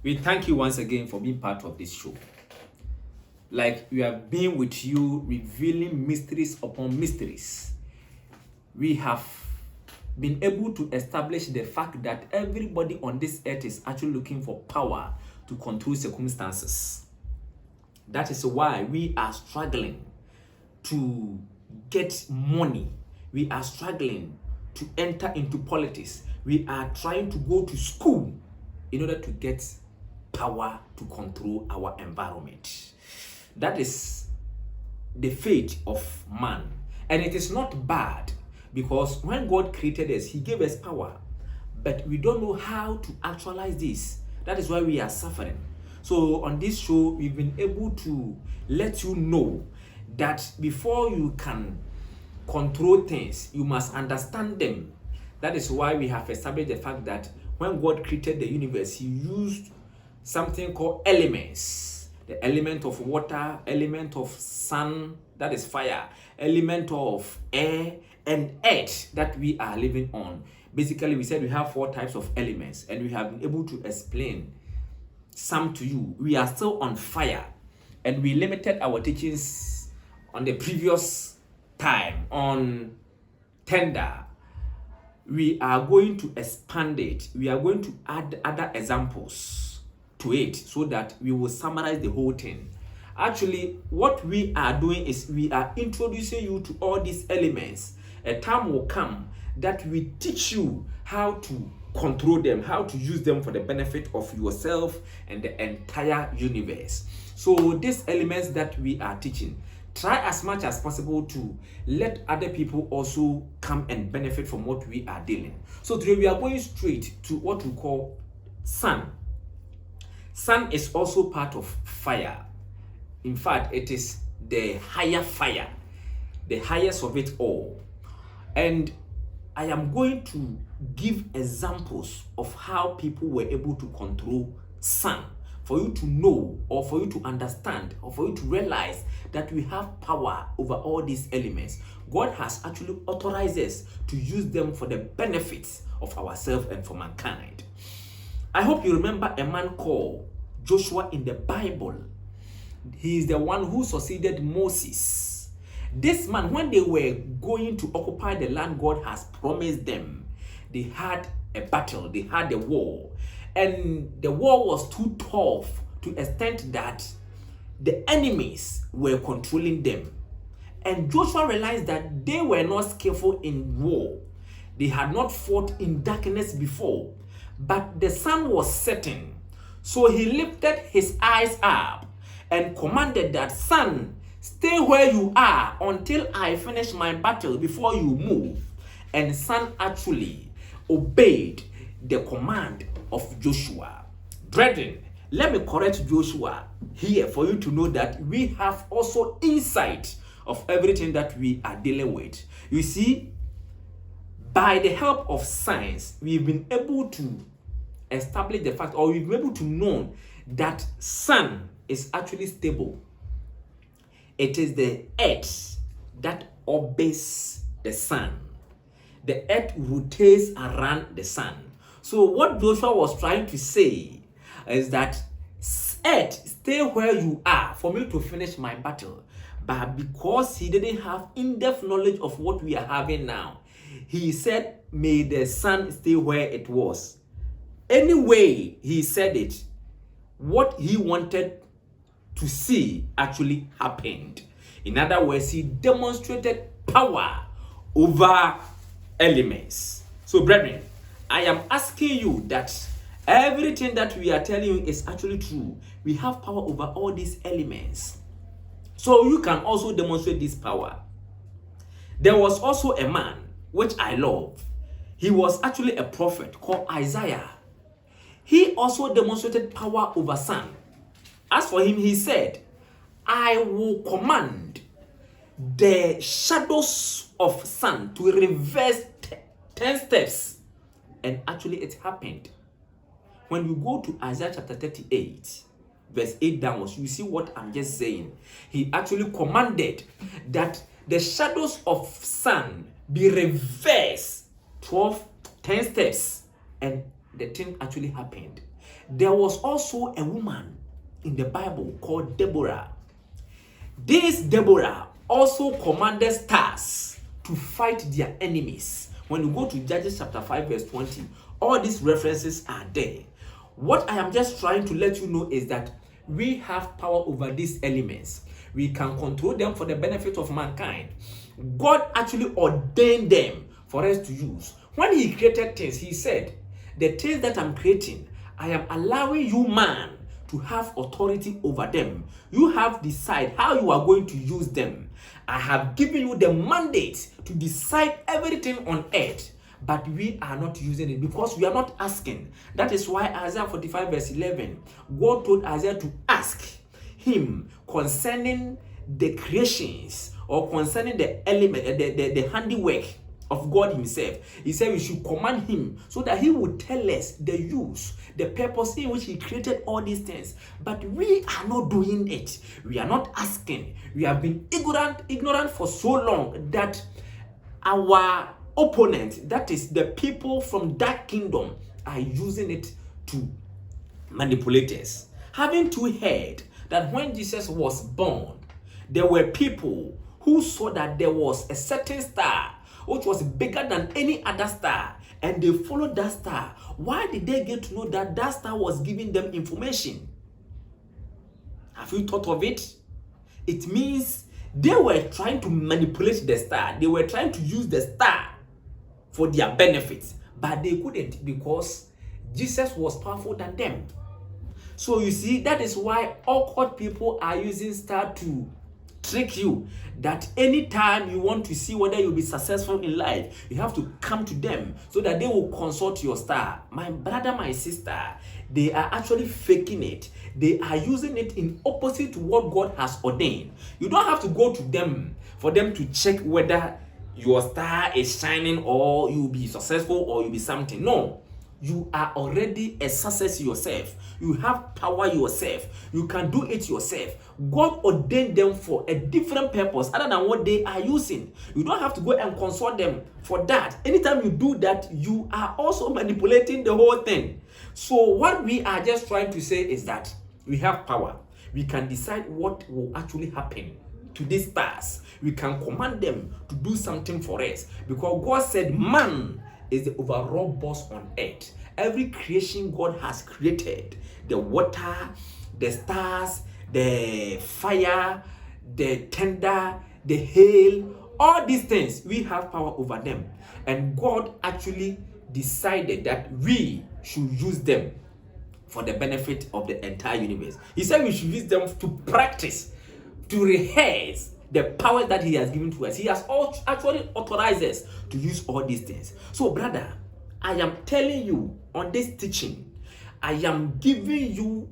We thank you once again for being part of this show. Like we have been with you, revealing mysteries upon mysteries. We have been able to establish the fact that everybody on this earth is actually looking for power to control circumstances. That is why we are struggling to get money. We are struggling to enter into politics. We are trying to go to school in order to get power to control our environment. That is the fate of man. And it is not bad, because when God created us, He gave us power. But we don't know how to actualize this. That is why we are suffering. So on this show, we've been able to let you know that before you can control things, you must understand them. That is why we have established the fact that when God created the universe, He used something called elements. The element of water, element of sun, that is fire, element of air, and earth that we are living on. Basically, we said we have 4 types of elements, and we have been able to explain some to you. We are still on fire, and we limited our teachings on the previous time on tender. We are going to expand it. We are going to add other examples to it so that we will summarize the whole thing. Actually, what we are doing is we are introducing you to all these elements. A time will come that we teach you how to control them, how to use them for the benefit of yourself and the entire universe. So these elements that we are teaching, try as much as possible to let other people also come and benefit from what we are dealing. So today we are going straight to what we call sun. Sun is also part of fire. In fact, it is the higher fire, the highest of it all. And I am going to give examples of how people were able to control sun, for you to know, or for you to understand, or for you to realize that we have power over all these elements. God has actually authorized us to use them for the benefits of ourselves and for mankind. I hope you remember a man called Joshua in the Bible. He is the one who succeeded Moses. This man, when they were going to occupy the land God has promised them, they had a battle, they had a war. And the war was too tough to the extent that the enemies were controlling them. And Joshua realized that they were not skillful in war. They had not fought in darkness before, but the sun was setting. So he lifted his eyes up and commanded that, sun, stay where you are until I finish my battle before you move. And sun actually obeyed the command of Joshua. Brethren, let me correct Joshua here for you to know that we have also insight of everything that we are dealing with. You see, by the help of science, we've been able to establish the fact, or we've been able to know that sun is actually stable. It is the earth that obeys the sun. The earth rotates around the sun. So what Joshua was trying to say is that, earth, stay where you are for me to finish my battle. But because he didn't have in-depth knowledge of what we are having now, he said, may the sun stay where it was. Anyway, he said it, what he wanted to see actually happened. In other words, he demonstrated power over elements. So, brethren, I am asking you that everything that we are telling you is actually true. We have power over all these elements. So you can also demonstrate this power. There was also a man, which I love. He was actually a prophet called Isaiah. He also demonstrated power over sun. As for him, he said, I will command the shadows of sun to reverse 10 steps. And actually it happened. When you go to Isaiah chapter 38, verse 8 downwards, you see what I'm just saying. He actually commanded that the shadows of sun be reversed 10 steps. And the thing actually happened. There was also a woman in the Bible called Deborah. This Deborah also commanded stars to fight their enemies. When you go to Judges chapter 5 verse 20, all these references are there. What I am just trying to let you know is that we have power over these elements. We can control them for the benefit of mankind. God actually ordained them for us to use. When he created things, he said, the things that I'm creating, I am allowing you, man, to have authority over them. You have decide how you are going to use them. I have given you the mandate to decide everything on earth, but we are not using it because we are not asking. That is why Isaiah 45 verse 11, God told Isaiah to ask him concerning the creations or concerning the element, the handiwork of God himself. He said we should command him so that he would tell us the use, the purpose in which he created all these things. But we are not doing it. We are not asking. We have been ignorant for so long that our opponent, that is the people from that kingdom, are using it to manipulate us. Having to heard that when Jesus was born, there were people who saw that there was a certain star which was bigger than any other star, and they followed that star. Why did they get to know that that star was giving them information? Have you thought of it? It means they were trying to manipulate the star. They were trying to use the star for their benefits, but they couldn't because Jesus was powerful than them. So you see, that is why awkward people are using star to trick you, that anytime you want to see whether you'll be successful in life, you have to come to them so that they will consult your star. My brother, my sister, they are actually faking it. They are using it in opposite to what God has ordained. You don't have to go to them for them to check whether your star is shining or you'll be successful or you'll be something. No. You are already a success yourself. You have power yourself. You can do it yourself. God ordained them for a different purpose other than what they are using. You don't have to go and consult them for that. Anytime you do that, you are also manipulating the whole thing. So what we are just trying to say is that we have power. We can decide what will actually happen to these stars. We can command them to do something for us because God said man is the overall boss on earth. Every creation God has created, the water, the stars, the fire, the thunder, the hail, all these things, we have power over them. And God actually decided that we should use them for the benefit of the entire universe. He said we should use them to practice, to rehearse the power that he has given to us. He has actually authorized us to use all these things. So, brother, I am telling you on this teaching, I am giving you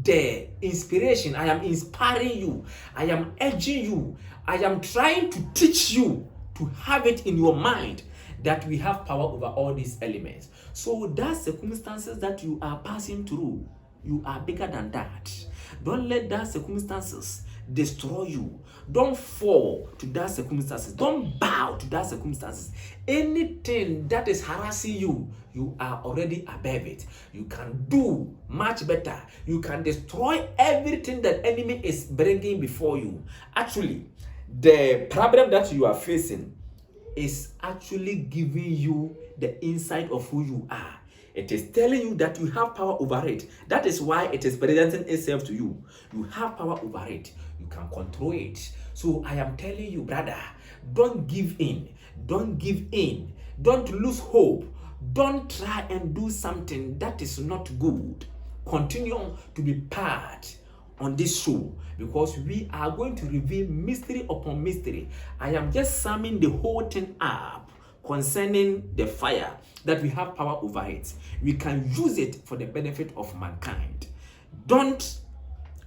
the inspiration. I am inspiring you. I am urging you. I am trying to teach you to have it in your mind that we have power over all these elements. So, that circumstances that you are passing through, you are bigger than that. Don't let that circumstances destroy you. Don't fall to that circumstances. Don't bow to that circumstances. Anything that is harassing you, you are already above it. You can do much better. You can destroy everything that enemy is bringing before you. Actually, the problem that you are facing is actually giving you the insight of who you are. It is telling you that you have power over it. That is why it is presenting itself to you. You have power over it. You can control it. So I am telling you, brother, don't give in. Don't give in. Don't lose hope. Don't try and do something that is not good. Continue to be part on this show because we are going to reveal mystery upon mystery. I am just summing the whole thing up concerning the fire, that we have power over it. We can use it for the benefit of mankind. Don't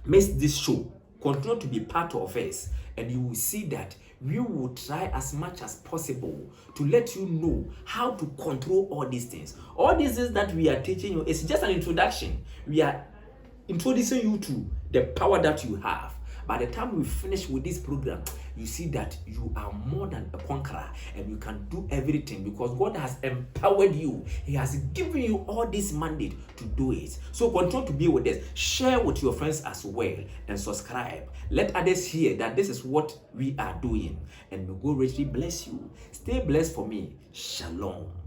miss this show. Continue to be part of us, and you will see that we will try as much as possible to let you know how to control all these things. All these things that we are teaching you is just an introduction. We are introducing you to the power that you have. By the time we finish with this program, you see that you are more than a conqueror and you can do everything because God has empowered you. He has given you all this mandate to do it. So continue to be with us. Share with your friends as well and subscribe. Let others hear that this is what we are doing. And may God richly bless you. Stay blessed for me. Shalom.